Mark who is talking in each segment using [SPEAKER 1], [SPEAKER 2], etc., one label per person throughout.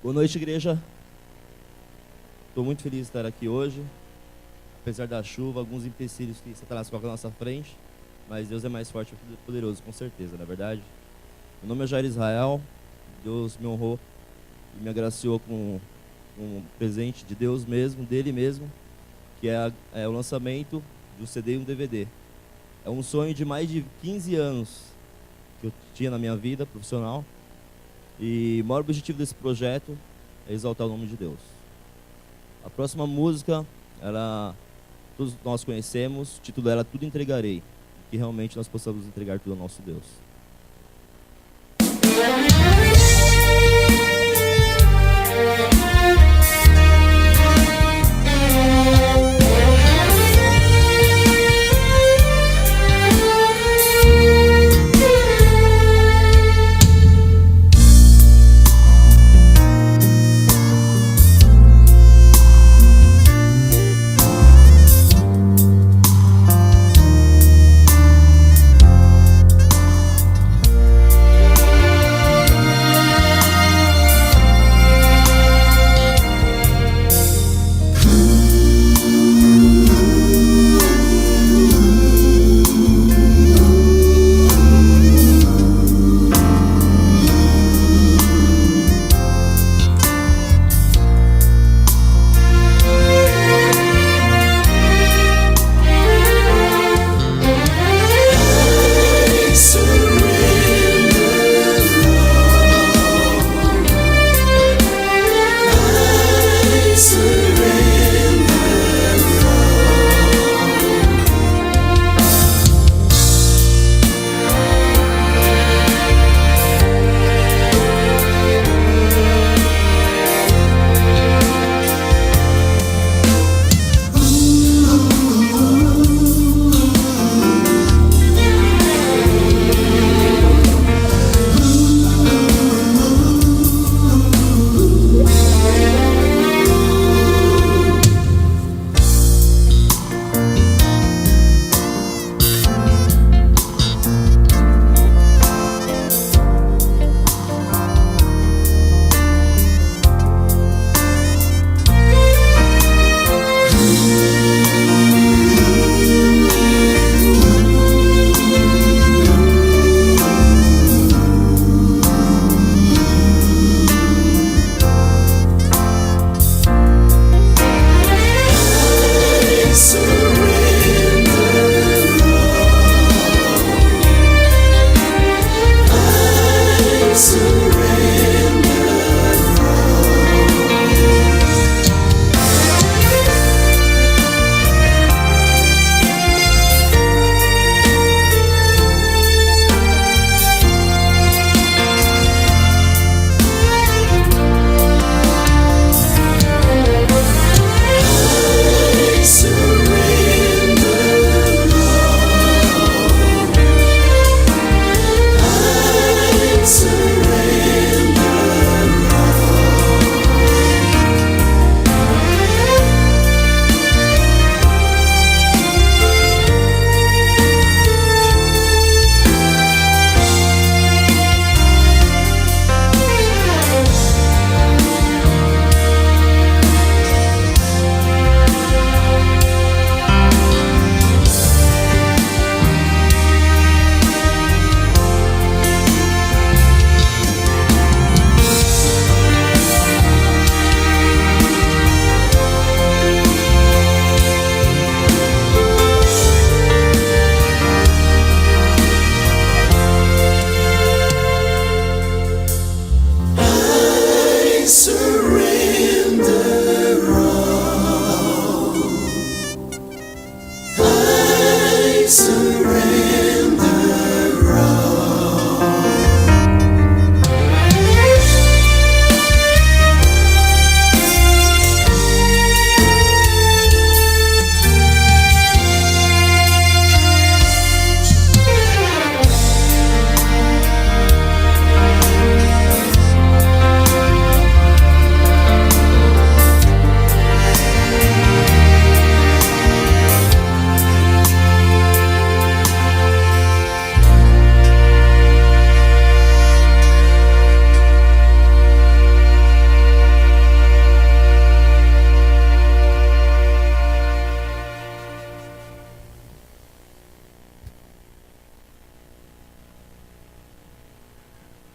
[SPEAKER 1] Boa noite, igreja. Estou muito feliz de estar aqui hoje. Apesar da chuva, alguns empecilhos que Satanás coloca na nossa frente, mas Deus é mais forte e poderoso, com certeza, não é verdade? Meu nome é Jair Israel. Deus me honrou e me agraciou com um presente de Deus mesmo, dele mesmo, que é o lançamento de um CD e um DVD. É um sonho de mais de 15 anos que eu tinha na minha vida profissional. E o maior objetivo desse projeto é exaltar o nome de Deus. A próxima música, todos nós conhecemos, o título dela Tudo Entregarei. Que realmente nós possamos entregar tudo ao nosso Deus.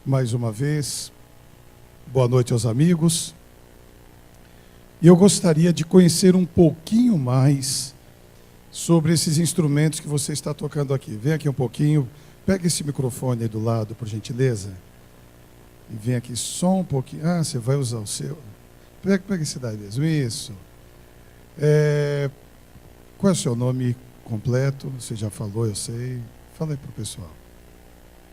[SPEAKER 2] mais uma vez. Boa noite aos amigos. E eu gostaria de conhecer um pouquinho mais sobre esses instrumentos que você está tocando aqui. Vem aqui um pouquinho, pega esse microfone aí do lado, por gentileza. E vem aqui só um pouquinho. Ah, você vai usar o seu. Pega esse daí mesmo. Isso. Qual é o seu nome completo? Você já falou, eu sei. Fala aí para o pessoal.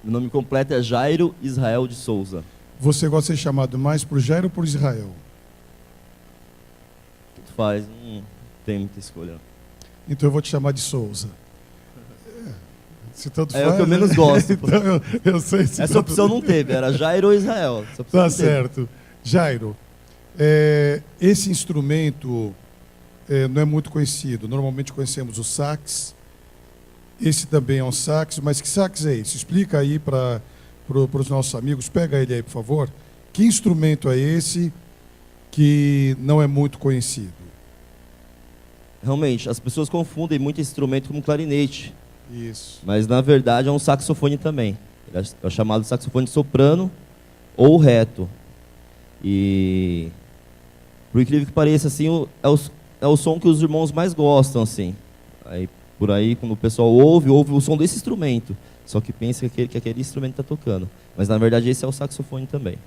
[SPEAKER 1] Meu nome completo é Jairo Israel de Souza.
[SPEAKER 2] Você gosta de ser chamado mais por Jairo ou por Israel?
[SPEAKER 1] Tudo faz, não tem muita escolha.
[SPEAKER 2] Então eu vou te chamar de Souza. Se tanto faz,
[SPEAKER 1] É o que eu menos gosto.
[SPEAKER 2] Então eu sei se
[SPEAKER 1] Essa opção não teve, era Jairo ou Israel.
[SPEAKER 2] Tá certo. Jairo, esse instrumento não é muito conhecido. Normalmente conhecemos o sax. Esse também é um sax, mas que sax é esse? Explica aí para os nossos amigos. Pega ele aí, por favor. Que instrumento é esse que não é muito conhecido?
[SPEAKER 1] Realmente, as pessoas confundem muito esse instrumento com clarinete.
[SPEAKER 2] Isso.
[SPEAKER 1] Mas, na verdade, é um saxofone também. É chamado de saxofone soprano ou reto. E, por incrível que pareça, assim, é o som que os irmãos mais gostam, assim. Aí, por aí, quando o pessoal ouve o som desse instrumento. Só que pensa que aquele instrumento está tocando. Mas, na verdade, esse é o saxofone também.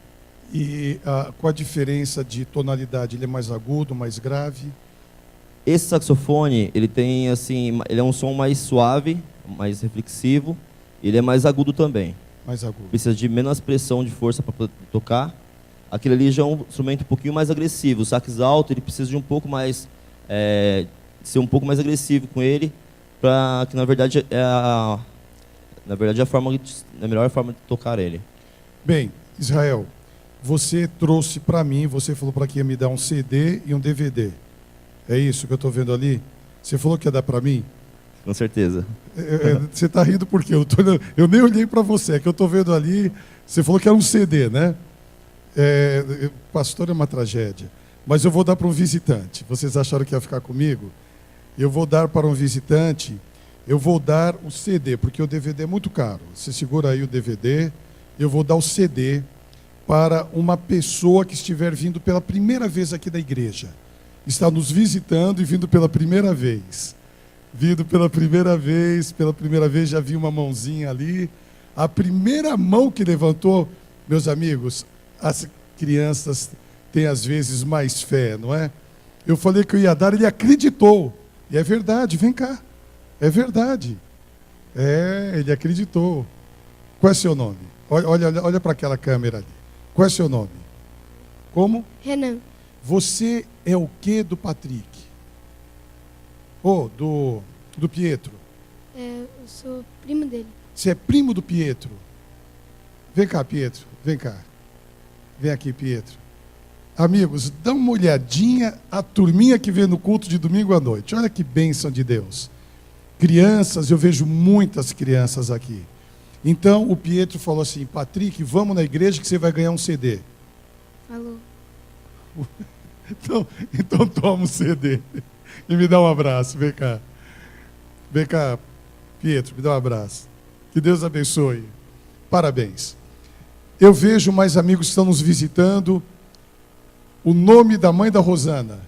[SPEAKER 2] E qual a diferença de tonalidade? Ele é mais agudo, mais grave?
[SPEAKER 1] Esse saxofone, ele tem assim, ele é um som mais suave, mais reflexivo, e ele é mais agudo também.
[SPEAKER 2] Mais agudo.
[SPEAKER 1] Precisa de menos pressão de força para tocar. Aquele ali já é um instrumento um pouquinho mais agressivo. O sax alto, ele precisa de um pouco mais, ser um pouco mais agressivo com ele, para que na verdade a melhor forma de tocar ele.
[SPEAKER 2] Bem, Israel, você trouxe para mim, você falou para que ia me dar um CD e um DVD. É isso que eu estou vendo ali? Você falou que ia dar para mim?
[SPEAKER 1] Com certeza.
[SPEAKER 2] Você está rindo por quê? Eu nem olhei para você, é que eu estou vendo ali. Você falou que era um CD, né? Pastor, é uma tragédia. Mas eu vou dar para um visitante. Vocês acharam que ia ficar comigo? Eu vou dar para um visitante, eu vou dar o CD, porque o DVD é muito caro. Você segura aí o DVD, eu vou dar o CD para uma pessoa que estiver vindo pela primeira vez aqui da igreja. Está nos visitando e vindo pela primeira vez. Vindo pela primeira vez já vi uma mãozinha ali. A primeira mão que levantou, meus amigos, as crianças têm às vezes mais fé, não é? Eu falei que eu ia dar, ele acreditou. E é verdade, vem cá. É verdade. Ele acreditou. Qual é seu nome? Olha para aquela câmera ali. Qual é seu nome? Como?
[SPEAKER 3] Renan.
[SPEAKER 2] Você é o que do Patrick? Do Pietro?
[SPEAKER 3] Eu sou primo dele.
[SPEAKER 2] Você é primo do Pietro? Vem cá, Pietro. Vem cá. Vem aqui, Pietro. Amigos, dá uma olhadinha a turminha que vem no culto de domingo à noite. Olha que bênção de Deus. Crianças, eu vejo muitas crianças aqui. Então, o Pietro falou assim, Patrick, vamos na igreja que você vai ganhar um CD.
[SPEAKER 3] Falou.
[SPEAKER 2] Então toma um CD e me dá um abraço. Vem cá. Vem cá, Pietro, me dá um abraço. Que Deus abençoe. Parabéns. Eu vejo mais amigos que estão nos visitando. O nome da mãe da Rosana.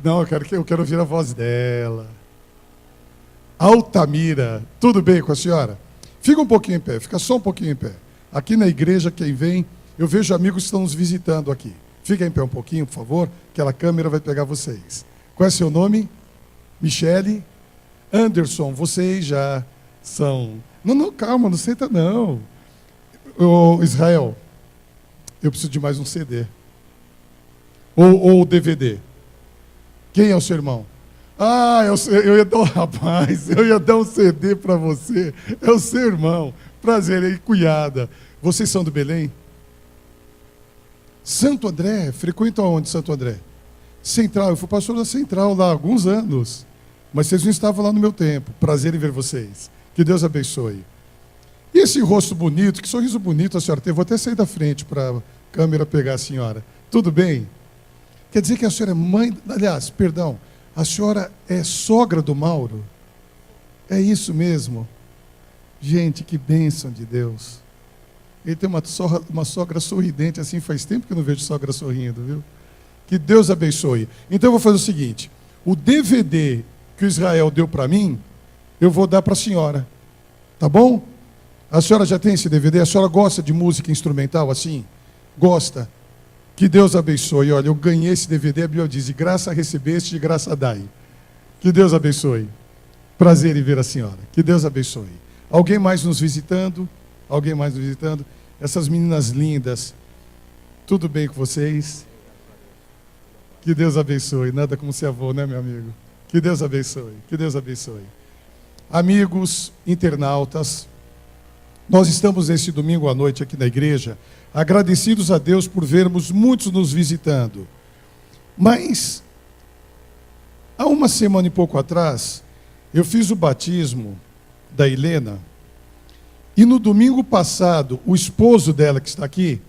[SPEAKER 2] Não, eu quero ouvir a voz dela. Altamira. Tudo bem com a senhora? Fica um pouquinho em pé, fica só um pouquinho em pé. Aqui na igreja, quem vem, eu vejo amigos que estão nos visitando aqui. Fica em pé um pouquinho, por favor, aquela câmera vai pegar vocês. Qual é seu nome? Michele? Anderson, vocês já são... Não, calma, não senta não. Israel, eu preciso de mais um CD. Ou DVD. Quem é o seu irmão? Eu ia dar um rapaz, eu ia dar um CD para você. É o seu irmão. Prazer aí, cunhada. Vocês são do Belém? Santo André, frequenta onde, Santo André? Central, eu fui pastor da Central lá há alguns anos. Mas vocês não estavam lá no meu tempo. Prazer em ver vocês. Que Deus abençoe. E esse rosto bonito, que sorriso bonito a senhora tem. Vou até sair da frente para a câmera pegar a senhora. Tudo bem? Quer dizer que a senhora é mãe... Aliás, perdão, a senhora é sogra do Mauro? É isso mesmo? Gente, que bênção de Deus. Ele tem uma sogra sorridente, assim, faz tempo que eu não vejo sogra sorrindo, viu? Que Deus abençoe. Então eu vou fazer o seguinte, o DVD que o Israel deu para mim, eu vou dar para a senhora, tá bom? A senhora já tem esse DVD? A senhora gosta de música instrumental assim? Gosta? Que Deus abençoe. Olha, eu ganhei esse DVD, a Bíblia diz, de graça recebeste, de graça dai. Que Deus abençoe. Prazer em ver a senhora. Que Deus abençoe. Alguém mais nos visitando? Alguém mais nos visitando? Essas meninas lindas, tudo bem com vocês? Que Deus abençoe. Nada como ser avô, né, meu amigo? Que Deus abençoe. Que Deus abençoe. Amigos internautas, nós estamos nesse domingo à noite aqui na igreja, agradecidos a Deus por vermos muitos nos visitando. Mas, há uma semana e pouco atrás, eu fiz o batismo da Helena, e no domingo passado, o esposo dela que está aqui,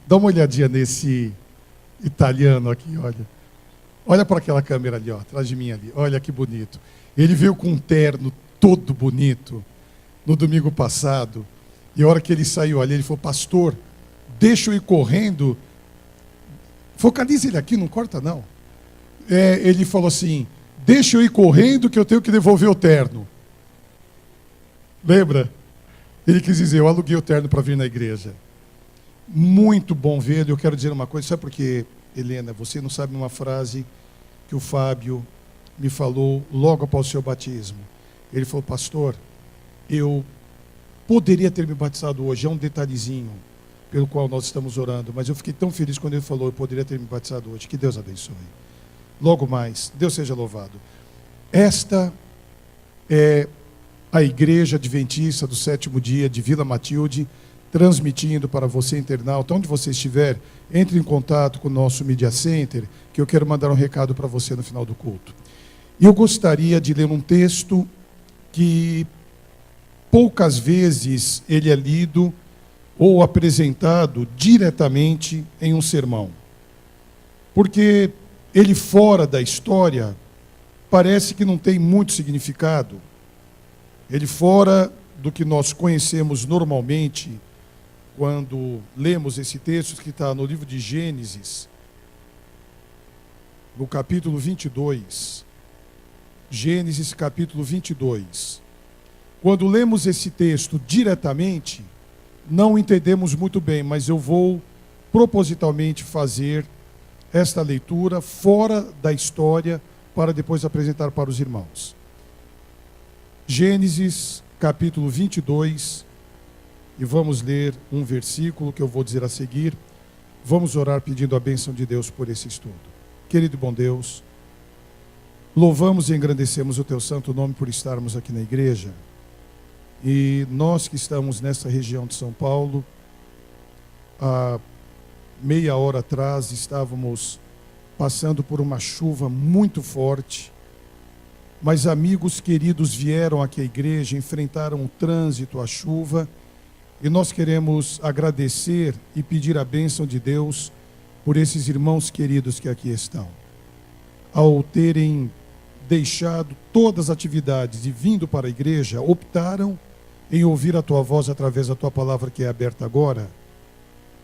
[SPEAKER 2] dá uma olhadinha nesse italiano aqui, olha para aquela câmera ali, atrás de mim ali, olha que bonito. Ele veio com um terno todo bonito, no domingo passado, e a hora que ele saiu ali, ele falou, pastor, deixa eu ir correndo, focaliza ele aqui, não corta não. Ele falou assim, deixa eu ir correndo que eu tenho que devolver o terno. Lembra? Ele quis dizer, eu aluguei o terno para vir na igreja. Muito bom ver, eu quero dizer uma coisa, sabe por quê, Helena? Você não sabe uma frase que o Fábio me falou logo após o seu batismo. Ele falou, pastor, eu poderia ter me batizado hoje, é um detalhezinho pelo qual nós estamos orando, mas eu fiquei tão feliz quando ele falou, eu poderia ter me batizado hoje. Que Deus abençoe. Logo mais, Deus seja louvado. Esta é a Igreja Adventista do Sétimo Dia de Vila Matilde, transmitindo para você, internauta, onde você estiver, entre em contato com o nosso Media Center, que eu quero mandar um recado para você no final do culto. E eu gostaria de ler um texto que poucas vezes ele é lido ou apresentado diretamente em um sermão. Porque ele fora da história parece que não tem muito significado. Ele fora do que nós conhecemos normalmente quando lemos esse texto que está no livro de Gênesis, no capítulo 22. Gênesis, capítulo 22. Quando lemos esse texto diretamente, não entendemos muito bem, mas eu vou propositalmente fazer esta leitura fora da história para depois apresentar para os irmãos. Gênesis, capítulo 22, e vamos ler um versículo que eu vou dizer a seguir. Vamos orar pedindo a bênção de Deus por esse estudo. Querido e bom Deus, louvamos e engrandecemos o Teu santo nome por estarmos aqui na igreja. E nós que estamos nessa região de São Paulo, há meia hora atrás estávamos passando por uma chuva muito forte, mas amigos queridos vieram aqui à igreja, enfrentaram o trânsito, a chuva, e nós queremos agradecer e pedir a bênção de Deus por esses irmãos queridos que aqui estão. Ao terem deixado todas as atividades e vindo para a igreja, optaram em ouvir a Tua voz através da Tua palavra que é aberta agora.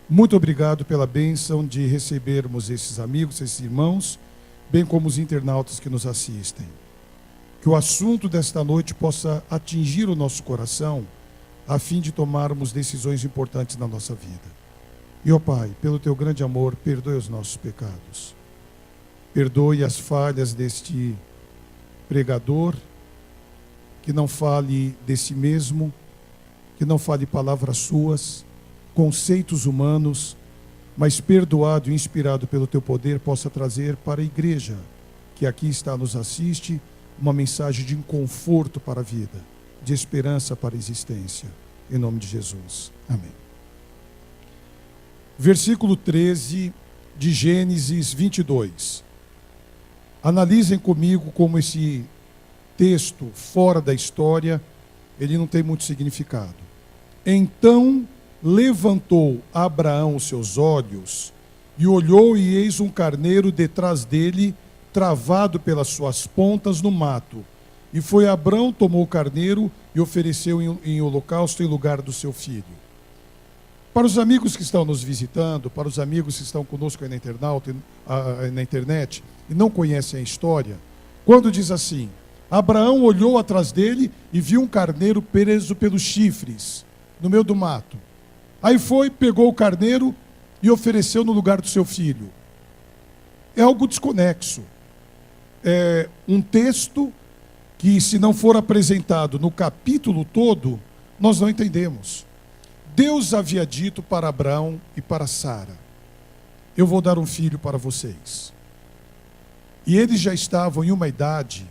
[SPEAKER 2] Muito obrigado pela bênção de recebermos esses amigos, esses irmãos, bem como os internautas que nos assistem. Que o assunto desta noite possa atingir o nosso coração, a fim de tomarmos decisões importantes na nossa vida. E, ó Pai, pelo Teu grande amor, perdoe os nossos pecados. Perdoe as falhas deste pregador, que não fale de si mesmo, que não fale palavras suas, conceitos humanos, mas perdoado e inspirado pelo Teu poder, possa trazer para a igreja que aqui está, nos assiste, uma mensagem de conforto para a vida, de esperança para a existência. Em nome de Jesus. Amém. Versículo 13 de Gênesis 22. Analisem comigo como esse texto, fora da história, ele não tem muito significado. Então levantou Abraão os seus olhos e olhou, e eis um carneiro detrás dele, travado pelas suas pontas no mato. E foi Abrão, tomou o carneiro e ofereceu em holocausto em lugar do seu filho. Para os amigos que estão nos visitando, para os amigos que estão conosco aí na internet e não conhecem a história, quando diz assim: Abraão olhou atrás dele e viu um carneiro preso pelos chifres, no meio do mato. Aí foi, pegou o carneiro e ofereceu no lugar do seu filho. É algo desconexo. É um texto que, se não for apresentado no capítulo todo, nós não entendemos. Deus havia dito para Abraão e para Sara: eu vou dar um filho para vocês. E eles já estavam em uma idade,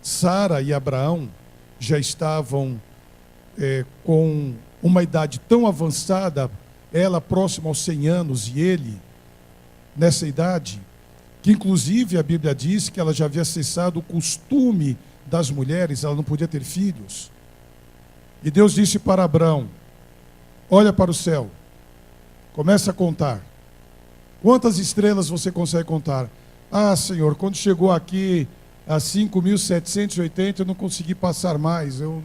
[SPEAKER 2] Sara e Abraão já estavam com uma idade tão avançada, ela próxima aos 100 anos e ele nessa idade, que inclusive a Bíblia diz que ela já havia cessado o costume das mulheres, ela não podia ter filhos. E Deus disse para Abraão: olha para o céu, começa a contar. Quantas estrelas você consegue contar? Ah, Senhor, quando chegou aqui a 5.780, eu não consegui passar mais, eu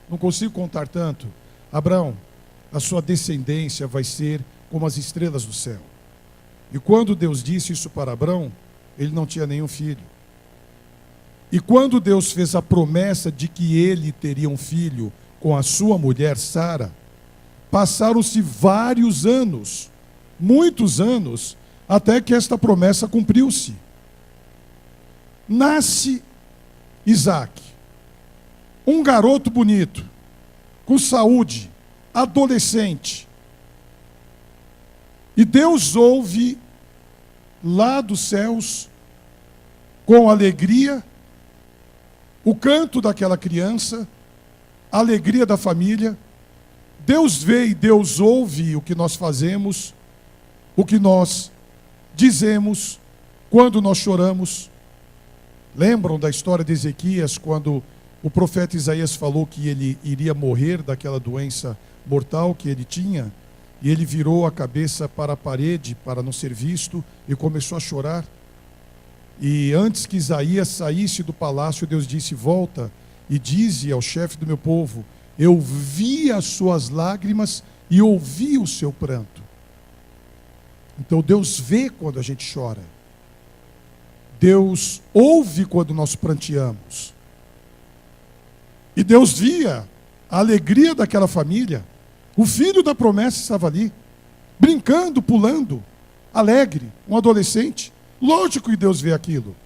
[SPEAKER 2] não consigo contar tanto. Abraão, a sua descendência vai ser como as estrelas do céu. E quando Deus disse isso para Abraão, ele não tinha nenhum filho. E quando Deus fez a promessa de que ele teria um filho com a sua mulher Sara, passaram-se vários anos, muitos anos, até que esta promessa cumpriu-se. Nasce Isaac, um garoto bonito, com saúde, adolescente. E Deus ouve lá dos céus, com alegria, o canto daquela criança, a alegria da família. Deus vê e Deus ouve o que nós fazemos, o que nós dizemos, quando nós choramos. Lembram da história de Ezequias, quando o profeta Isaías falou que ele iria morrer daquela doença mortal que ele tinha? E ele virou a cabeça para a parede para não ser visto e começou a chorar. E antes que Isaías saísse do palácio, Deus disse: volta e dize ao chefe do meu povo: eu vi as suas lágrimas e ouvi o seu pranto. Então Deus vê quando a gente chora. Deus ouve quando nós pranteamos. E Deus via a alegria daquela família. O filho da promessa estava ali, brincando, pulando, alegre, um adolescente. Lógico que Deus vê aquilo.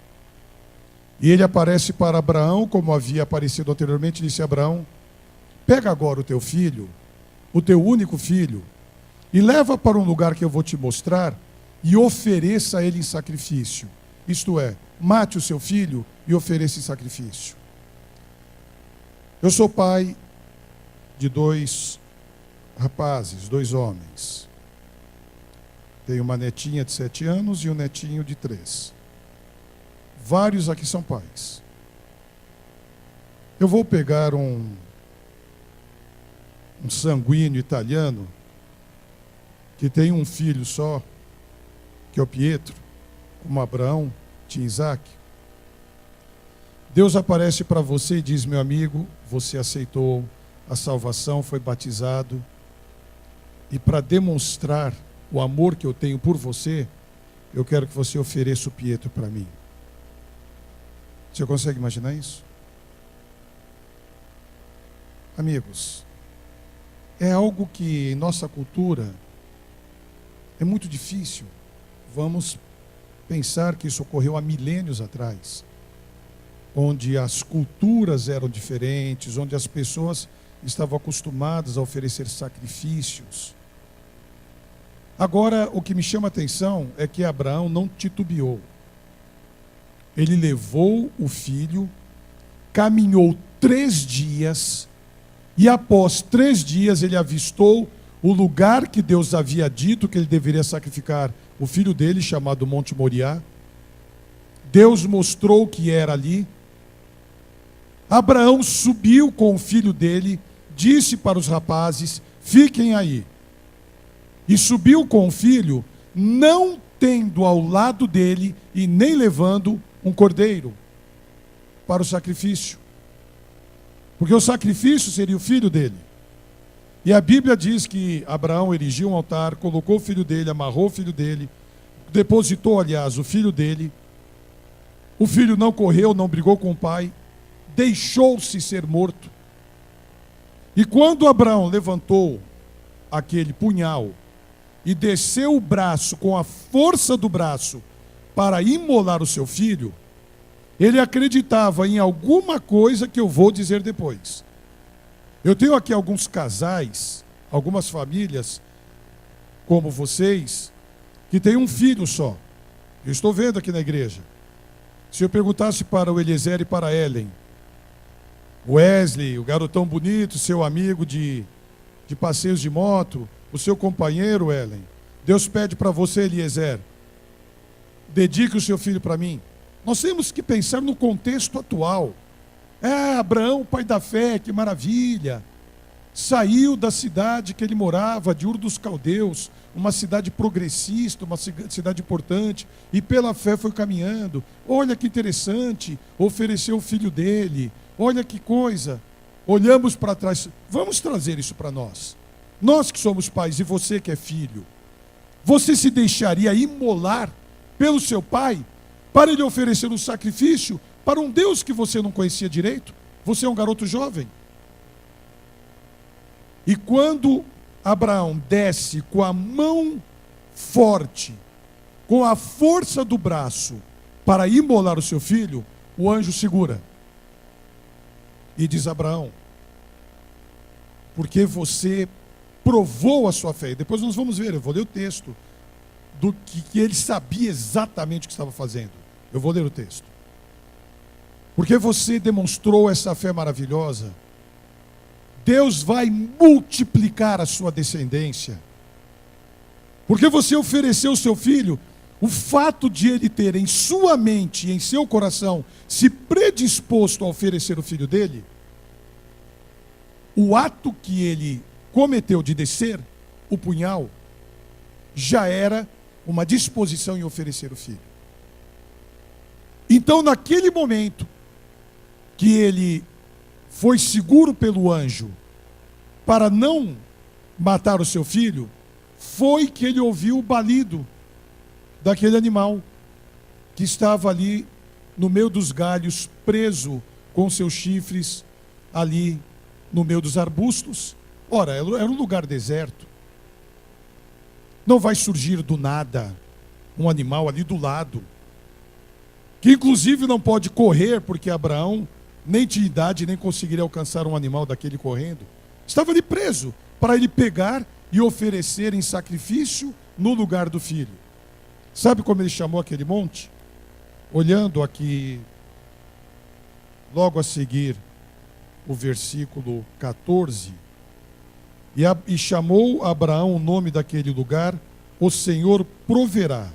[SPEAKER 2] E ele aparece para Abraão, como havia aparecido anteriormente, e disse: Abraão, pega agora o teu filho, o teu único filho, e leva para um lugar que eu vou te mostrar, e ofereça a ele em sacrifício. Isto é, mate o seu filho e ofereça em sacrifício. Eu sou pai de 2 rapazes, 2 homens. Tenho uma netinha de 7 anos e um netinho de 3. Vários aqui são pais. Eu vou pegar um sanguíneo italiano que tem um filho só, que é o Pietro, como Abraão tinha Isaac. Deus aparece para você e diz: meu amigo, você aceitou a salvação, foi batizado, e para demonstrar o amor que eu tenho por você, eu quero que você ofereça o Pietro para mim. Você consegue imaginar isso? Amigos, é algo que em nossa cultura é muito difícil. Vamos pensar que isso ocorreu há milênios atrás, onde as culturas eram diferentes, onde as pessoas estavam acostumadas a oferecer sacrifícios. Agora, o que me chama a atenção é que Abraão não titubeou. Ele levou o filho, caminhou 3 dias, e após 3 dias ele avistou o lugar que Deus havia dito que ele deveria sacrificar o filho dele, chamado Monte Moriá. Deus mostrou que era ali. Abraão subiu com o filho dele, disse para os rapazes: fiquem aí. E subiu com o filho, não tendo ao lado dele e nem levando um cordeiro para o sacrifício. Porque o sacrifício seria o filho dele. E a Bíblia diz que Abraão erigiu um altar, colocou o filho dele, amarrou o filho dele, depositou, aliás, o filho dele. O filho não correu, não brigou com o pai, deixou-se ser morto. E quando Abraão levantou aquele punhal e desceu o braço com a força do braço para imolar o seu filho, ele acreditava em alguma coisa que eu vou dizer depois. Eu tenho aqui alguns casais, algumas famílias, como vocês, que têm um filho só. Eu estou vendo aqui na igreja. Se eu perguntasse para o Eliezer e para a Ellen, o Wesley, o garotão bonito, seu amigo de passeios de moto, o seu companheiro, Ellen, Deus pede para você, Eliezer, dedique o seu filho para mim. Nós temos que pensar no contexto atual. Abraão, pai da fé, que maravilha. Saiu da cidade que ele morava, de Ur dos Caldeus, uma cidade progressista, uma cidade importante, e pela fé foi caminhando. Olha que interessante, ofereceu o filho dele. Olha que coisa. Olhamos para trás. Vamos trazer isso para nós. Nós que somos pais e você que é filho. Você se deixaria imolar pelo seu pai para ele oferecer um sacrifício para um Deus que você não conhecia direito? Você é um garoto jovem. E quando Abraão desce com a mão forte, com a força do braço, para imolar o seu filho, o anjo segura. E diz: Abraão, porque você provou a sua fé. E depois nós vamos ver, eu vou ler o texto, do que ele sabia exatamente o que estava fazendo. Eu vou ler o texto. Porque você demonstrou essa fé maravilhosa, Deus vai multiplicar a sua descendência. Porque você ofereceu o seu filho, o fato de ele ter em sua mente e em seu coração se predisposto a oferecer o filho dele, o ato que ele cometeu de descer o punhal já era uma disposição em oferecer o filho. Então, naquele momento que ele foi seguro pelo anjo para não matar o seu filho, foi que ele ouviu o balido daquele animal que estava ali no meio dos galhos, preso com seus chifres ali no meio dos arbustos. Ora, era um lugar deserto. Não vai surgir do nada um animal ali do lado, que inclusive não pode correr, porque Abraão nem tinha idade, nem conseguiria alcançar um animal daquele correndo. Estava ali preso, para ele pegar e oferecer em sacrifício no lugar do filho. Sabe como ele chamou aquele monte? Olhando aqui, logo a seguir, o versículo 14, e chamou Abraão o nome daquele lugar, o Senhor proverá,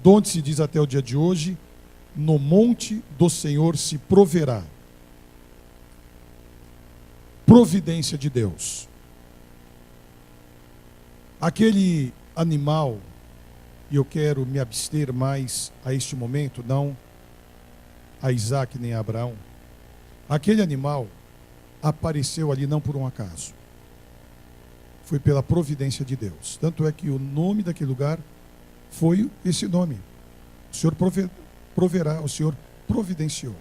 [SPEAKER 2] de onde se diz até o dia de hoje, no monte do Senhor se proverá. Providência de Deus. Aquele animal, e eu quero me abster mais a este momento, não a Isaac nem a Abraão. Aquele animal apareceu ali não por um acaso. Foi pela providência de Deus. Tanto é que o nome daquele lugar foi esse nome. O Senhor proverá, o Senhor providenciou.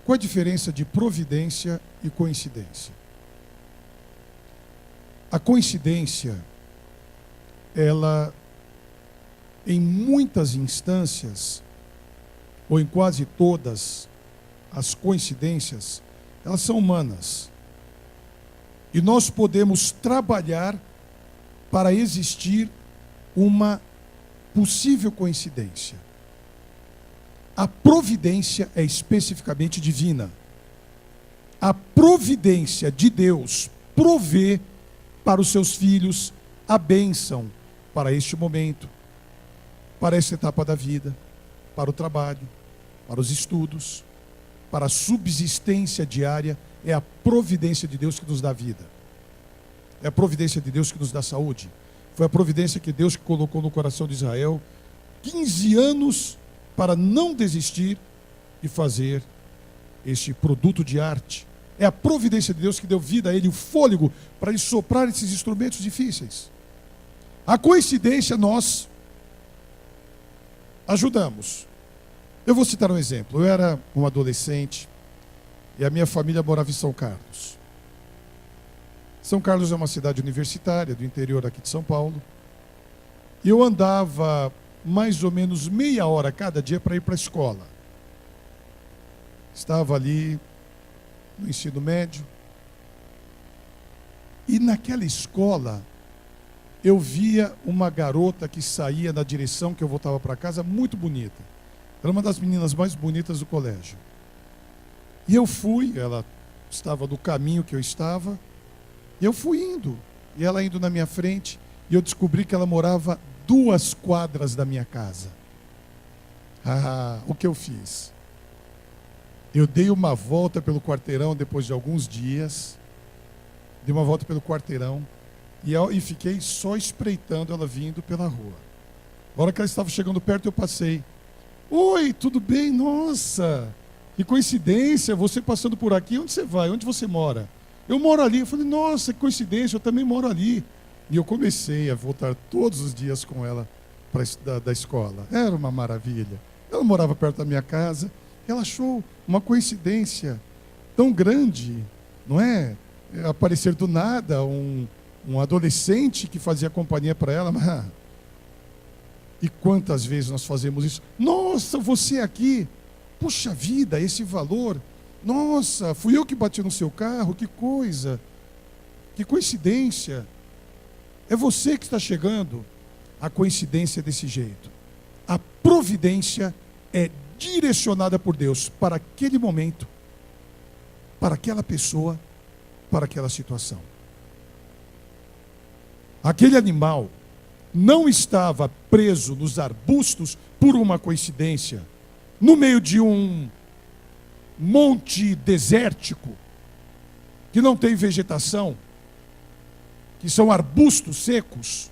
[SPEAKER 2] Qual a diferença de providência e coincidência? A coincidência, ela, em muitas instâncias, ou em quase todas as coincidências, elas são humanas. E nós podemos trabalhar para existir uma possível coincidência. A providência é especificamente divina. A providência de Deus provê para os seus filhos a bênção para este momento, para esta etapa da vida, para o trabalho, para os estudos, para a subsistência diária. É a providência de Deus que nos dá vida. É a providência de Deus que nos dá saúde. Foi a providência que Deus colocou no coração de Israel 15 anos para não desistir e fazer este produto de arte. É a providência de Deus que deu vida a ele, o fôlego, para ele soprar esses instrumentos difíceis. A coincidência nós ajudamos. Eu vou citar um exemplo. Eu era um adolescente e a minha família morava em São Carlos. São Carlos é uma cidade universitária do interior aqui de São Paulo. E eu andava mais ou menos meia hora cada dia para ir para a escola. Estava ali no ensino médio. E naquela escola, eu via uma garota que saía na direção que eu voltava para casa, muito bonita. Era uma das meninas mais bonitas do colégio. E eu fui, ela estava no caminho que eu estava, e eu fui indo. E ela indo na minha frente, e eu descobri que ela morava 2 quadras da minha casa. O que eu fiz? Eu dei uma volta pelo quarteirão depois de alguns dias. Dei uma volta pelo quarteirão e fiquei só espreitando ela vindo pela rua. Na hora que ela estava chegando perto, eu passei. Oi, tudo bem? Nossa, que coincidência, você passando por aqui. Onde você vai? Onde você mora? Eu moro ali. Eu falei, nossa, que coincidência, eu também moro ali. E eu comecei a voltar todos os dias com ela da escola. Era uma maravilha. Ela morava perto da minha casa. Ela achou uma coincidência tão grande, não é? Aparecer do nada um adolescente que fazia companhia para ela. Mas... E quantas vezes nós fazemos isso? Nossa, você aqui. Puxa vida, esse valor. Nossa, fui eu que bati no seu carro. Que coisa. Que coincidência. É você que está chegando. A coincidência é desse jeito. A providência é direcionada por Deus para aquele momento, para aquela pessoa, para aquela situação. Aquele animal não estava preso nos arbustos por uma coincidência, no meio de um monte desértico, que não tem vegetação, que são arbustos secos.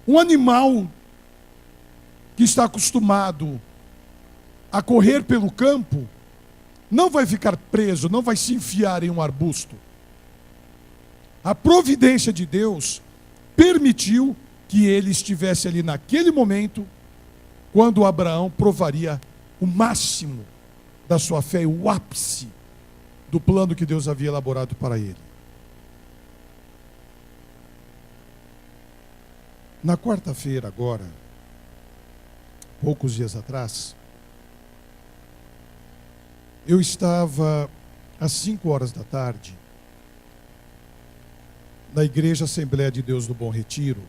[SPEAKER 2] Um animal que está acostumado a correr pelo campo, não vai ficar preso, não vai se enfiar em um arbusto. A providência de Deus permitiu que ele estivesse ali naquele momento, quando Abraão provaria o máximo da sua fé, o ápice do plano que Deus havia elaborado para ele. Na quarta-feira agora, poucos dias atrás, eu estava às 5 horas da tarde na Igreja Assembleia de Deus do Bom Retiro,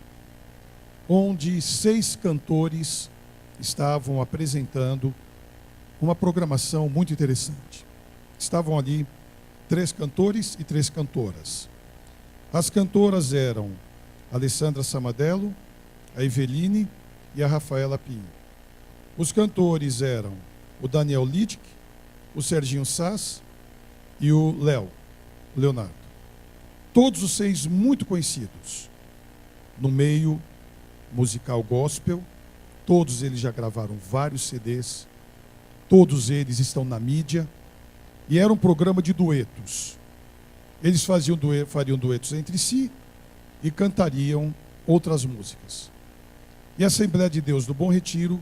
[SPEAKER 2] onde 6 cantores estavam apresentando uma programação muito interessante. Estavam ali 3 cantores e 3 cantoras. As cantoras eram a Alessandra Samadello, a Eveline e a Rafaela Pinho. Os cantores eram o Daniel Lidic, o Serginho Sass e o Leonardo. Todos os 6 muito conhecidos no meio musical gospel. Todos eles já gravaram vários CDs. Todos eles estão na mídia. E era um programa de duetos. Eles fariam duetos entre si e cantariam outras músicas. E a Assembleia de Deus do Bom Retiro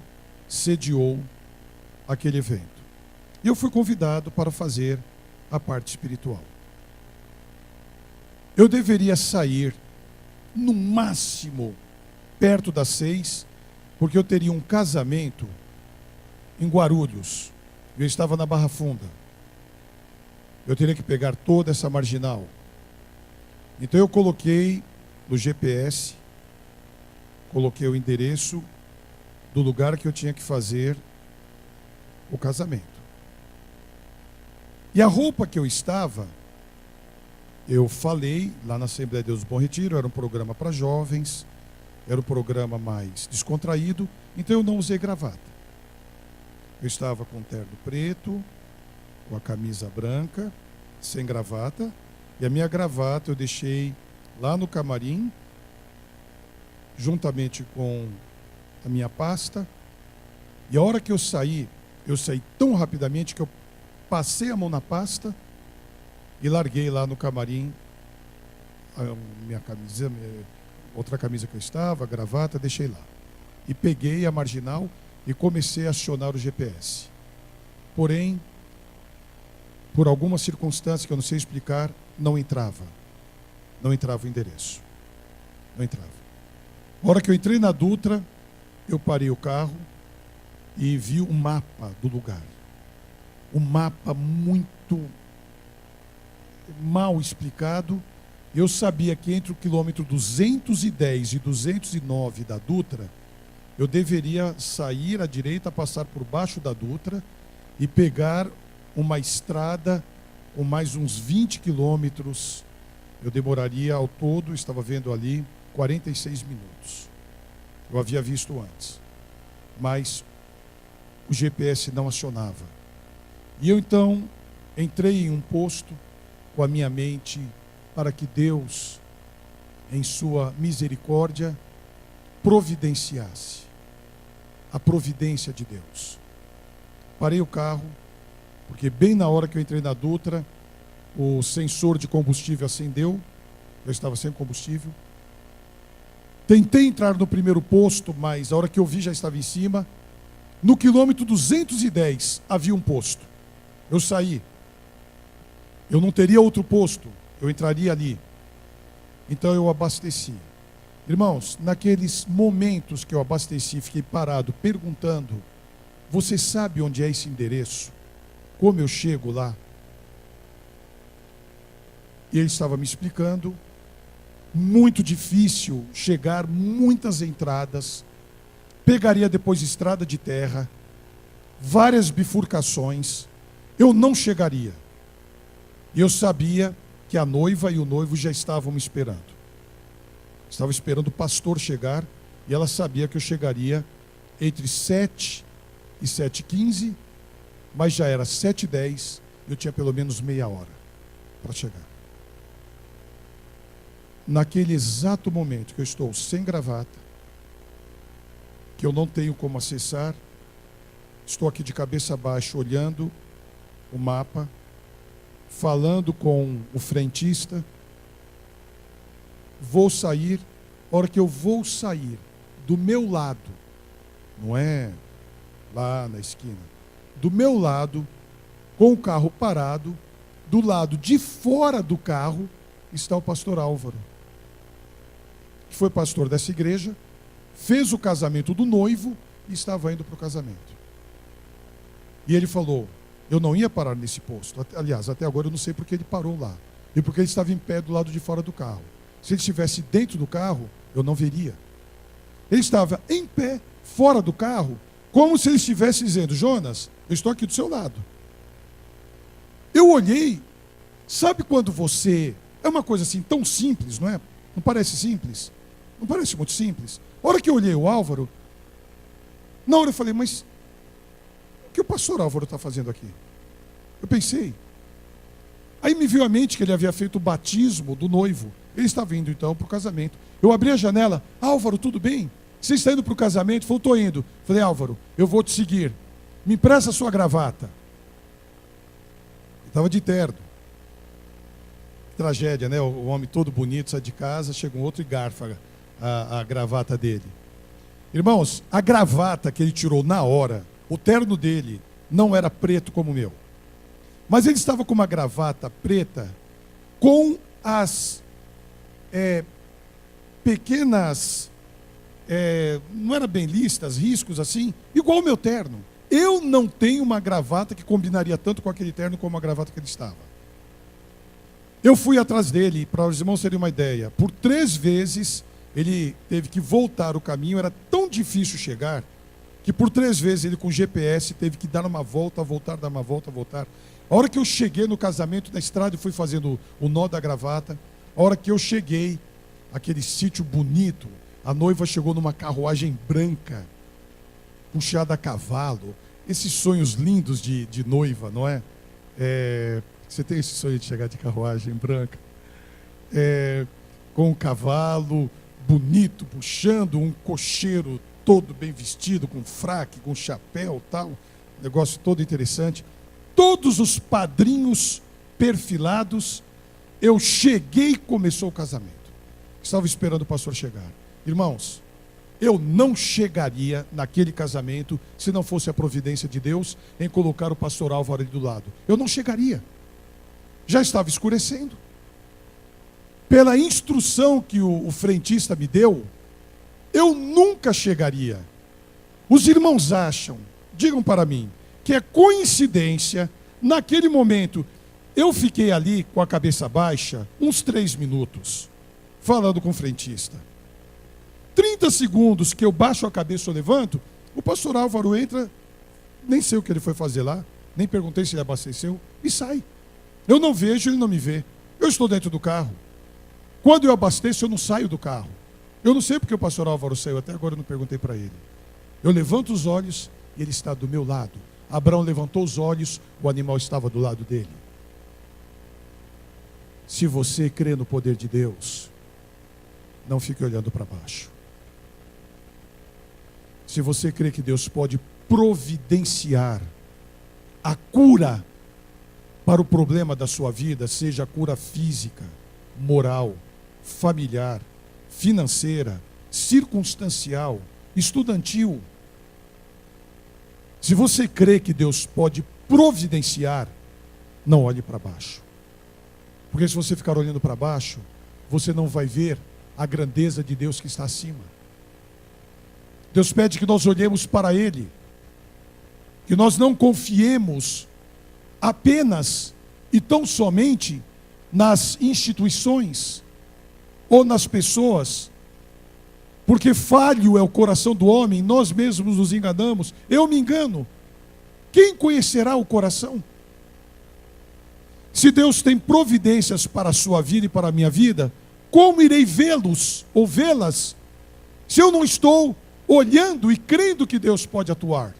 [SPEAKER 2] sediou aquele evento. E eu fui convidado para fazer a parte espiritual. Eu deveria sair no máximo perto das 6, porque eu teria um casamento em Guarulhos. Eu estava na Barra Funda. Eu teria que pegar toda essa marginal. Então eu coloquei no GPS, coloquei o endereço do lugar que eu tinha que fazer o casamento. E a roupa que eu estava, eu falei lá na Assembleia de Deus do Bom Retiro, era um programa para jovens, era um programa mais descontraído, então eu não usei gravata. Eu estava com um terno preto, com a camisa branca, sem gravata, e a minha gravata eu deixei lá no camarim, juntamente com a minha pasta, e a hora que eu saí tão rapidamente que eu passei a mão na pasta e larguei lá no camarim a minha camisa, outra camisa que eu estava, a gravata, deixei lá. E peguei a marginal e comecei a acionar o GPS. Porém, por alguma circunstância que eu não sei explicar, não entrava. Não entrava o endereço. Não entrava. Na hora que eu entrei na Dutra, eu parei o carro e vi o mapa do lugar. Um mapa muito mal explicado. Eu sabia que entre o quilômetro 210 e 209 da Dutra, eu deveria sair à direita, passar por baixo da Dutra e pegar uma estrada com mais uns 20 quilômetros. Eu demoraria ao todo, estava vendo ali, 46 minutos. Eu havia visto antes. Mas o GPS não acionava. E eu então entrei em um posto com a minha mente para que Deus, em sua misericórdia, providenciasse. A providência de Deus. Parei o carro, porque bem na hora que eu entrei na Dutra, o sensor de combustível acendeu, eu estava sem combustível. Tentei entrar no primeiro posto, mas a hora que eu vi já estava em cima. No quilômetro 210 havia um posto. Eu saí. Eu não teria outro posto, eu entraria ali. Então eu abasteci. Irmãos, naqueles momentos que eu abasteci, fiquei parado perguntando: você sabe onde é esse endereço? Como eu chego lá? E ele estava me explicando. Muito difícil chegar, muitas entradas. Pegaria depois estrada de terra, várias bifurcações. Eu não chegaria. E eu sabia que a noiva e o noivo já estavam me esperando. Estava esperando o pastor chegar e ela sabia que eu chegaria entre 7 e 7h15, mas já era 7h10 e eu tinha pelo menos meia hora para chegar. Naquele exato momento que eu estou sem gravata, que eu não tenho como acessar, estou aqui de cabeça baixa olhando o mapa, falando com o frentista. Vou sair, a hora que eu vou sair, do meu lado, não é lá na esquina, do meu lado, com o carro parado, do lado de fora do carro, está o pastor Álvaro, que foi pastor dessa igreja, fez o casamento do noivo e estava indo para o casamento. E ele falou: eu não ia parar nesse posto. Aliás, até agora eu não sei porque ele parou lá. E porque ele estava em pé do lado de fora do carro. Se ele estivesse dentro do carro, eu não veria. Ele estava em pé, fora do carro, como se ele estivesse dizendo: Jonas, eu estou aqui do seu lado. Eu olhei, sabe quando você... É uma coisa assim tão simples, não é? Não parece simples? Não parece muito simples? A hora que eu olhei o Álvaro, na hora eu falei: mas o que o pastor Álvaro está fazendo aqui? Eu pensei. Aí me veio à mente que ele havia feito o batismo do noivo. Ele estava indo então para o casamento. Eu abri a janela: Álvaro, tudo bem? Você está indo para o casamento? Ele falou: estou indo. Falei: Álvaro, eu vou te seguir. Me empresta a sua gravata. Ele estava de terno. Que tragédia, né? O homem todo bonito sai de casa, chega um outro e garfa a gravata dele. Irmãos, a gravata que ele tirou na hora, o terno dele não era preto como o meu. Mas ele estava com uma gravata preta com as pequenas, não era bem listas, riscos assim, igual o meu terno. Eu não tenho uma gravata que combinaria tanto com aquele terno como a gravata que ele estava. Eu fui atrás dele, para os irmãos terem uma ideia. Por 3 vezes ele teve que voltar o caminho, era tão difícil chegar, que por 3 vezes ele com GPS teve que dar uma volta, voltar, dar uma volta, voltar. A hora que eu cheguei no casamento, na estrada, eu fui fazendo o nó da gravata. A hora que eu cheguei, aquele sítio bonito, a noiva chegou numa carruagem branca, puxada a cavalo. Esses sonhos lindos de noiva, não é? Você tem esse sonho de chegar de carruagem branca? Com um cavalo bonito, puxando, um cocheiro todo bem vestido, com fraque, com chapéu, tal. Negócio todo interessante. todos os padrinhos perfilados, eu cheguei e começou o casamento. Estava esperando o pastor chegar. Irmãos, eu não chegaria naquele casamento se não fosse a providência de Deus em colocar o pastor Álvaro ali do lado. Eu não chegaria. Já estava escurecendo. Pela instrução que o frentista me deu, eu nunca chegaria. Os irmãos acham, digam para mim, que é coincidência, naquele momento, eu fiquei ali com a cabeça baixa, uns 3 minutos, falando com o frentista. 30 segundos que eu baixo a cabeça ou levanto, o pastor Álvaro entra, nem sei o que ele foi fazer lá, nem perguntei se ele abasteceu, e sai. Eu não vejo, ele não me vê. Eu estou dentro do carro. Quando eu abasteço, eu não saio do carro. Eu não sei porque o pastor Álvaro saiu, até agora eu não perguntei para ele. Eu levanto os olhos e ele está do meu lado. Abraão levantou os olhos, o animal estava do lado dele. Se você crê no poder de Deus, não fique olhando para baixo. Se você crê que Deus pode providenciar a cura para o problema da sua vida, seja a cura física, moral, familiar, financeira, circunstancial, estudantil. Se você crê que Deus pode providenciar, não olhe para baixo. Porque se você ficar olhando para baixo, você não vai ver a grandeza de Deus que está acima. Deus pede que nós olhemos para Ele, que nós não confiemos apenas e tão somente nas instituições ou nas pessoas, porque falho é o coração do homem, nós mesmos nos enganamos. Eu me engano. Quem conhecerá o coração? Se Deus tem providências para a sua vida e para a minha vida, como irei vê-los ou vê-las se eu não estou olhando e crendo que Deus pode atuar?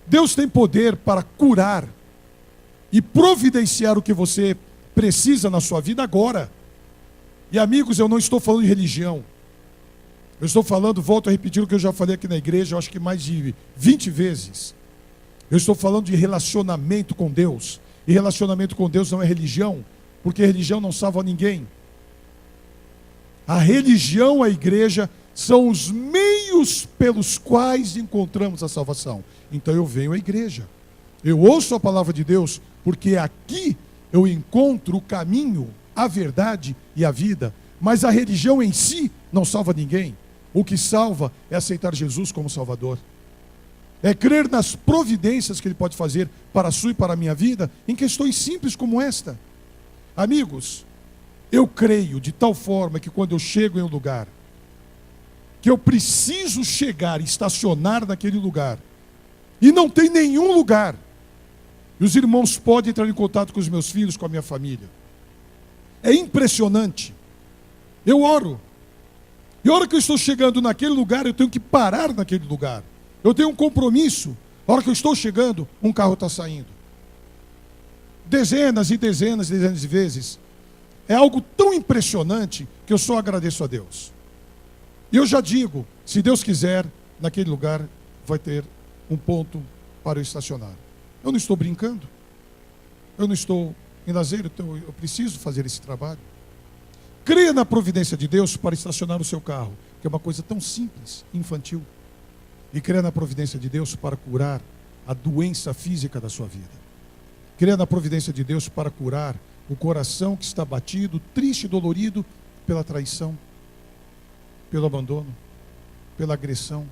[SPEAKER 2] Deus tem poder para curar e providenciar o que você precisa na sua vida agora. E amigos, eu não estou falando de religião. Eu estou falando, volto a repetir o que eu já falei aqui na igreja, eu acho que mais de 20 vezes. Eu estou falando de relacionamento com Deus. E relacionamento com Deus não é religião, porque religião não salva ninguém. A religião, a igreja, são os meios pelos quais encontramos a salvação. Então eu venho à igreja, eu ouço a palavra de Deus, porque aqui eu encontro o caminho, a verdade e a vida. Mas a religião em si não salva ninguém. O que salva é aceitar Jesus como Salvador. É crer nas providências que Ele pode fazer para a sua e para a minha vida, em questões simples como esta. Amigos, eu creio de tal forma que quando eu chego em um lugar, que eu preciso chegar e estacionar naquele lugar, e não tem nenhum lugar, e os irmãos podem entrar em contato com os meus filhos, com a minha família. É impressionante. Eu oro. E a hora que eu estou chegando naquele lugar, eu tenho que parar naquele lugar. Eu tenho um compromisso. A hora que eu estou chegando, um carro está saindo. Dezenas e dezenas e dezenas de vezes. É algo tão impressionante que eu só agradeço a Deus. E eu já digo, se Deus quiser, naquele lugar vai ter um ponto para eu estacionar. Eu não estou brincando. Eu não estou em lazer, então eu preciso fazer esse trabalho. Creia na providência de Deus para estacionar o seu carro, que é uma coisa tão simples, infantil. E creia na providência de Deus para curar a doença física da sua vida. Creia na providência de Deus para curar o coração que está batido, triste e dolorido pela traição, pelo abandono, pela agressão,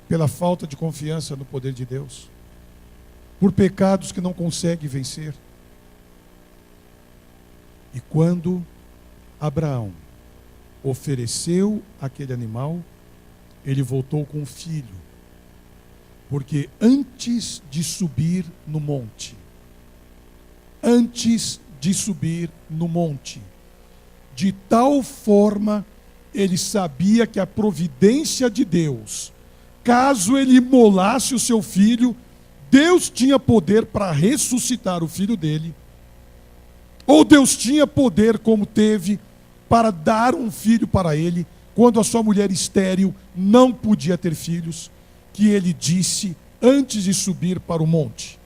[SPEAKER 2] pela falta de confiança no poder de Deus, por pecados que não consegue vencer. E quando Abraão ofereceu aquele animal, ele voltou com um filho, porque antes de subir no monte, de tal forma ele sabia que a providência de Deus, caso ele imolasse o seu filho, Deus tinha poder para ressuscitar o filho dele, ou Deus tinha poder, como teve, para dar um filho para ele, quando a sua mulher estéril não podia ter filhos, que ele disse: antes de subir para o monte,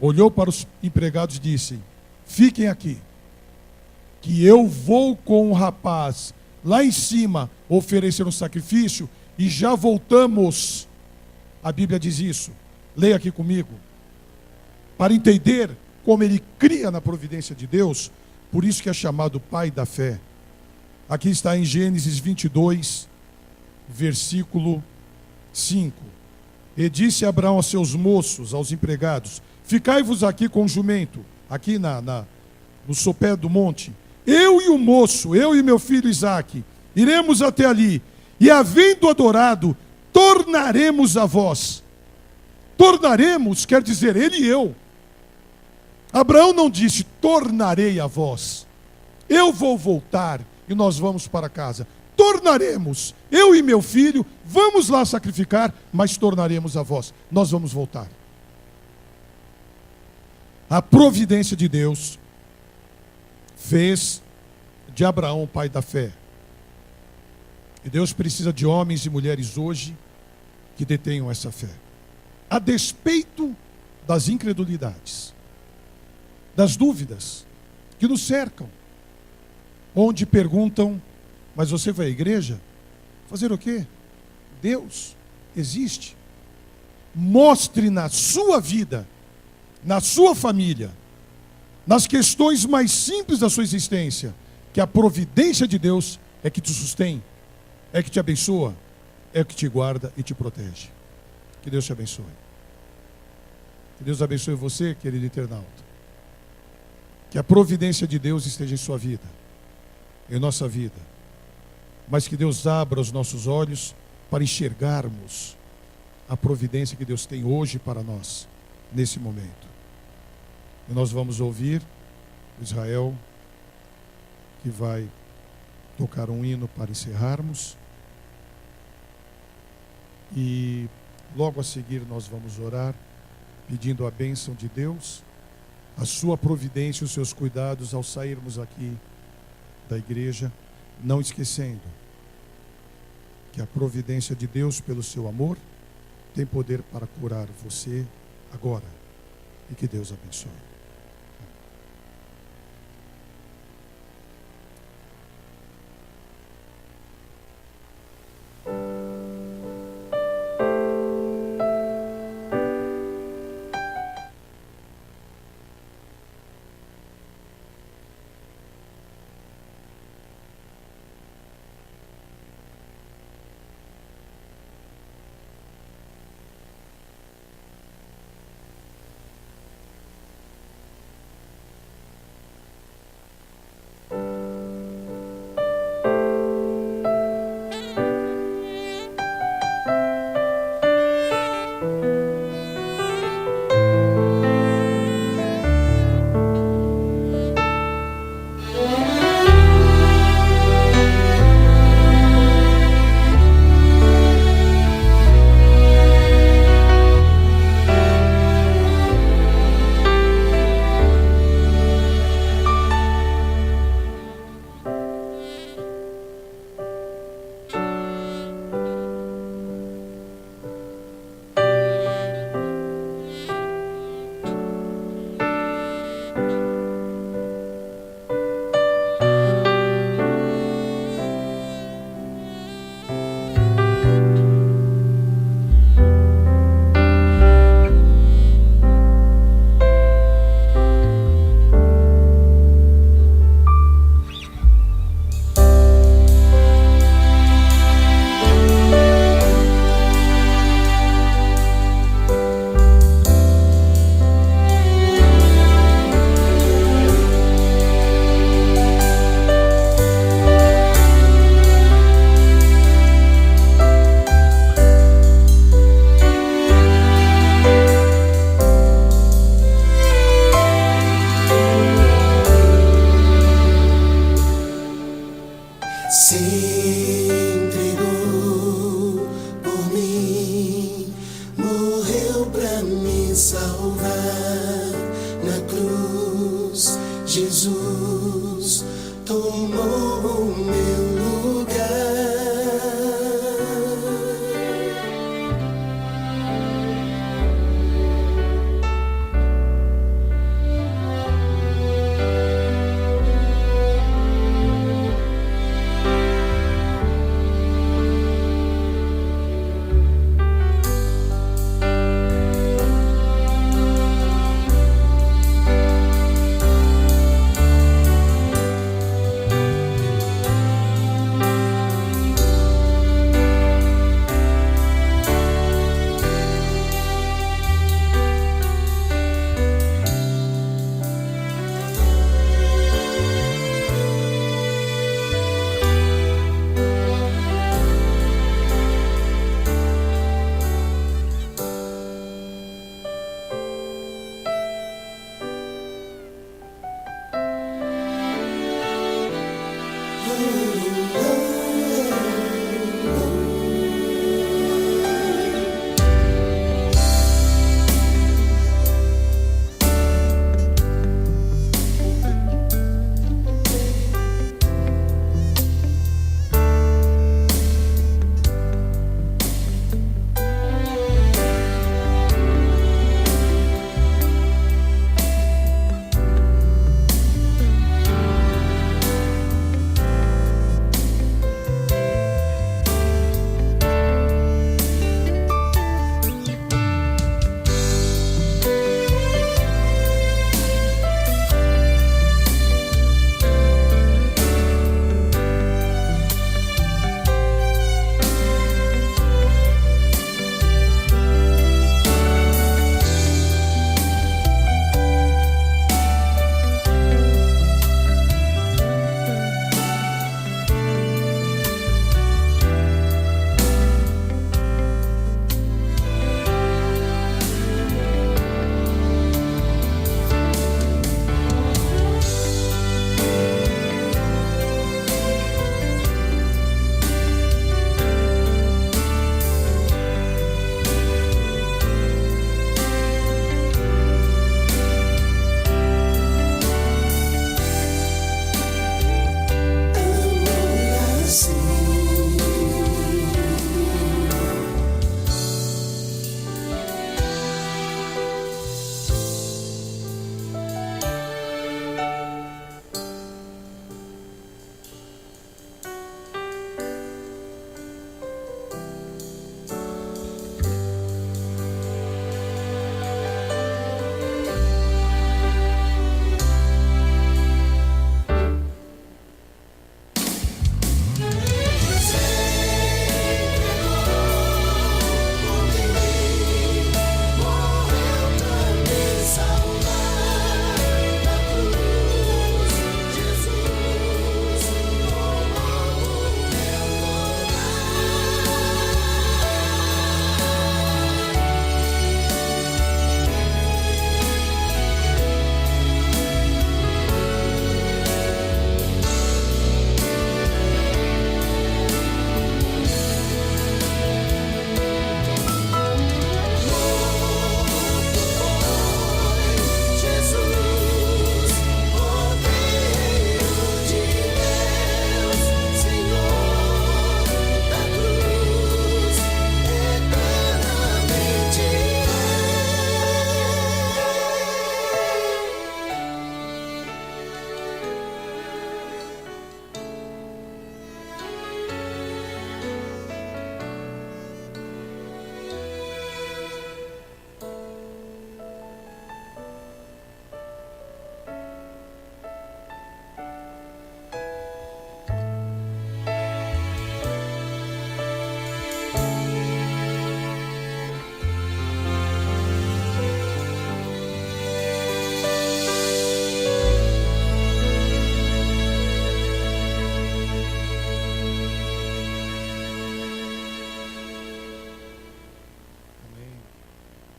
[SPEAKER 2] olhou para os empregados e disse: fiquem aqui, que eu vou com o rapaz lá em cima oferecer um sacrifício e já voltamos. A Bíblia diz isso. Leia aqui comigo. Para entender como ele cria na providência de Deus, por isso que é chamado pai da fé. Aqui está em Gênesis 22, versículo 5. E disse Abraão a seus moços, aos empregados: ficai-vos aqui com o jumento, aqui no sopé do monte. Eu e o moço, eu e meu filho Isaque, iremos até ali, e havendo adorado, tornaremos a vós. Tornaremos quer dizer ele e eu. Abraão não disse: tornarei a vós. Eu vou voltar e nós vamos para casa. Tornaremos, eu e meu filho, vamos lá sacrificar, mas tornaremos a vós. Nós vamos voltar. A providência de Deus fez de Abraão pai da fé. E Deus precisa de homens e mulheres hoje que detenham essa fé. A despeito das incredulidades, das dúvidas que nos cercam, onde perguntam: mas você vai à igreja? Fazer o quê? Deus existe. Mostre na sua vida, na sua família, nas questões mais simples da sua existência, que a providência de Deus é que te sustém, é que te abençoa, é que te guarda e te protege. Que Deus te abençoe. Que Deus abençoe você, querido internauta. Que a providência de Deus esteja em sua vida, em nossa vida. Mas que Deus abra os nossos olhos para enxergarmos a providência que Deus tem hoje para nós, nesse momento. E nós vamos ouvir Israel, que vai tocar um hino para encerrarmos. E logo a seguir nós vamos orar, pedindo a bênção de Deus, a sua providência e os seus cuidados ao sairmos aqui da igreja, não esquecendo que a providência de Deus, pelo seu amor, tem poder para curar você agora. E que Deus abençoe.
[SPEAKER 4] Jesus tomou o meu lugar.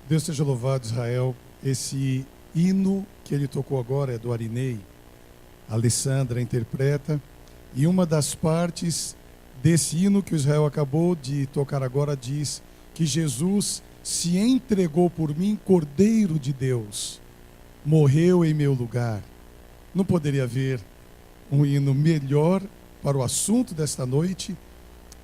[SPEAKER 2] Deus seja louvado, Israel. Esse hino que ele tocou agora é do Arinei. A Alessandra interpreta. E uma das partes desse hino que o Israel acabou de tocar agora diz que Jesus se entregou por mim, Cordeiro de Deus, morreu em meu lugar. Não poderia haver um hino melhor para o assunto desta noite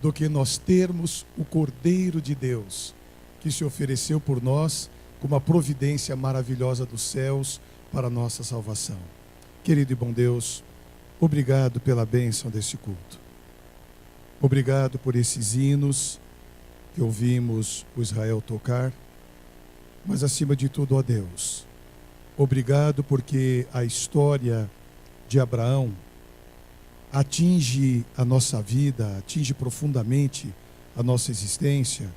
[SPEAKER 2] do que nós termos o Cordeiro de Deus, que se ofereceu por nós como a providência maravilhosa dos céus para a nossa salvação. Querido e bom Deus, obrigado pela bênção deste culto. Obrigado por esses hinos que ouvimos o Israel tocar, mas acima de tudo, ó Deus, obrigado porque a história de Abraão atinge a nossa vida, atinge profundamente a nossa existência,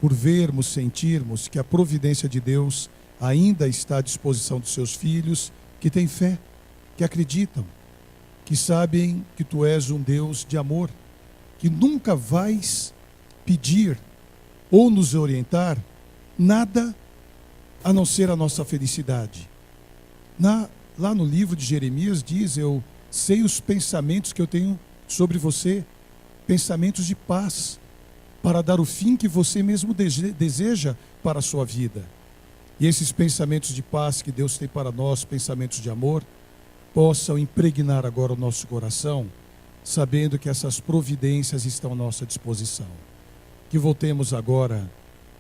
[SPEAKER 2] por vermos, sentirmos que a providência de Deus ainda está à disposição dos seus filhos que têm fé, que acreditam, que sabem que Tu és um Deus de amor, que nunca vais pedir ou nos orientar nada a não ser a nossa felicidade. Lá no livro de Jeremias diz: eu sei os pensamentos que eu tenho sobre você, pensamentos de paz, para dar o fim que você mesmo deseja para a sua vida. E esses pensamentos de paz que Deus tem para nós, pensamentos de amor, possam impregnar agora o nosso coração, sabendo que essas providências estão à nossa disposição. Que voltemos agora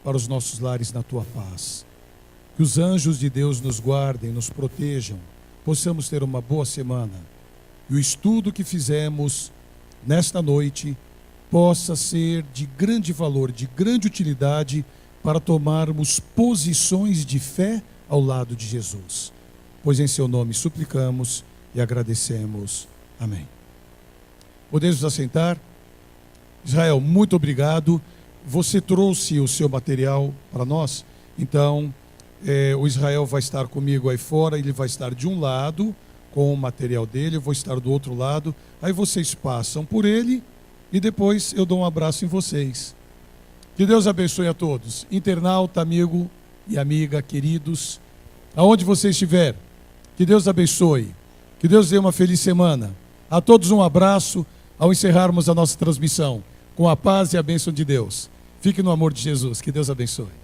[SPEAKER 2] para os nossos lares na Tua paz. Que os anjos de Deus nos guardem, nos protejam, possamos ter uma boa semana. E o estudo que fizemos nesta noite possa ser de grande valor, de grande utilidade para tomarmos posições de fé ao lado de Jesus. Pois em Seu nome suplicamos e agradecemos. Amém. Podemos nos assentar? Israel, muito obrigado. Você trouxe o seu material para nós, então o Israel vai estar comigo aí fora, ele vai estar de um lado com o material dele, eu vou estar do outro lado, aí vocês passam por ele e depois eu dou um abraço em vocês. Que Deus abençoe a todos, internauta, amigo e amiga, queridos, aonde você estiver, que Deus abençoe, que Deus dê uma feliz semana. A todos um abraço ao encerrarmos a nossa transmissão, com a paz e a bênção de Deus. Fique no amor de Jesus, que Deus abençoe.